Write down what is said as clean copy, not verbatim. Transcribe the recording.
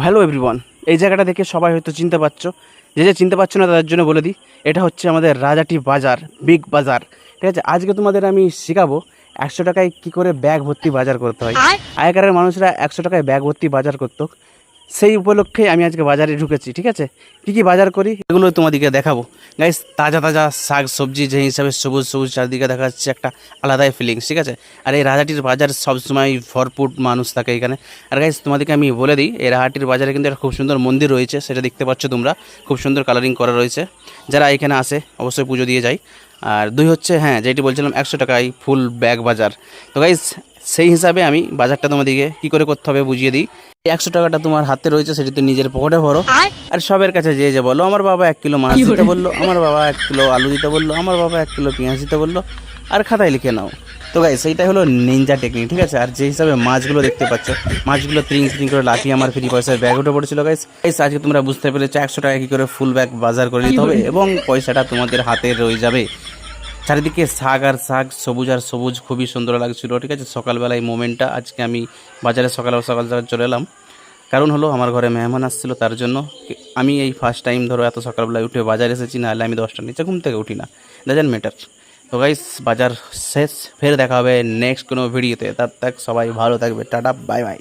Hello everyone, এই জায়গাটা দেখে সবাই হয়তো চিনতে পারছো। যে চিনতে পারছো না তাদের জন্য বলে দিই, এটা হচ্ছে আমাদের রাজাটি বাজার, বিগ বাজার। ঠিক আছে, আজকে তোমাদের আমি শেখাবো 100 টাকায় কী করে ব্যাগ ভর্তি বাজার করতে হয়। আগেকারের মানুষরা 100 টাকায় ব্যাগ ভর্তি বাজার করতো, সেই উপলক্ষে আমি আজকে বাজারে ঢুকেছি। ঠিক আছে, কী কী বাজার করি এগুলো তোমাদেরকে দেখাবো। গাইস, তাজা তাজা শাক সবজি যে হিসাবে সবুজ সবুজ চারদিকে দেখা যাচ্ছে, একটা আলাদাই ফিলিংস। ঠিক আছে, আর এই রাজাটির বাজার সবসময় ভরপুর মানুষ থাকে এখানে। আর গাইস, তোমাদেরকে আমি বলে দিই, এই রাজাটির বাজারে কিন্তু একটা খুব সুন্দর মন্দির রয়েছে, সেটা দেখতে পাচ্ছ তোমরা, খুব সুন্দর কালারিং করা রয়েছে। যারা এখানে আসে অবশ্যই পুজো দিয়ে যায়। আর দুই হচ্ছে, হ্যাঁ, যেটি বলছিলাম 100 টাকায় ফুল ব্যাগ বাজার। তো গাইস, সেই হিসাবে আমি বাজারটা তোমাদেরকে কী করে করতে হবে বুঝিয়ে দিই। 100 টাকাটা তোমার হাতে রয়েছে, সেটি তো নিজের পকেটে ভরো। আর সবের কাছে যে বলো, আমার বাবা 1 কিলো মাছ দিতে বললো, আমার বাবা 1 কিলো আলু দিতে বললো, আমার বাবা 1 কিলো পেঁয়াজ দিতে বললো, আর খাতায় লিখে নাও। তো গাইস, সেইটাই হলো নিনজা টেকনিক। ঠিক আছে, আর যে হিসাবে মাছগুলো দেখতে পাচ্ছ, মাছগুলো ত্রিং ত্রিং করে লাফিয়ে আমার ফ্রি পয়সার ব্যাগ উঠে পড়েছিল। গাইস, আজকে তোমরা বুঝতে পেরেছো 100 টাকা কী করে ফুল ব্যাগ বাজার করে নিতে হবে, এবং পয়সাটা তোমাদের হাতে রয়ে যাবে। চারিদিকে শাক আর শাক, সবুজ আর সবুজ, খুবই সুন্দর লাগছিল। ঠিক আছে, সকালবেলা এই মোমেন্টটা আজকে আমি বাজারে সকাল সকাল চলে এলাম। কারণ হলো আমার ঘরে মেহমান আসছিলো, তার জন্য আমি এই ফার্স্ট টাইম ধরো এত সকালবেলায় উঠে বাজারে এসেছি, না হলে আমি 10টার নিচে ঘুম থেকে উঠি না, ডাজন্ট ম্যাটার। তো গাইস, বাজার শেষ, ফের দেখা হবে নেক্সট কোনো ভিডিওতে। তার সবাই ভালো থাকবে, টাটা, বাই বাই।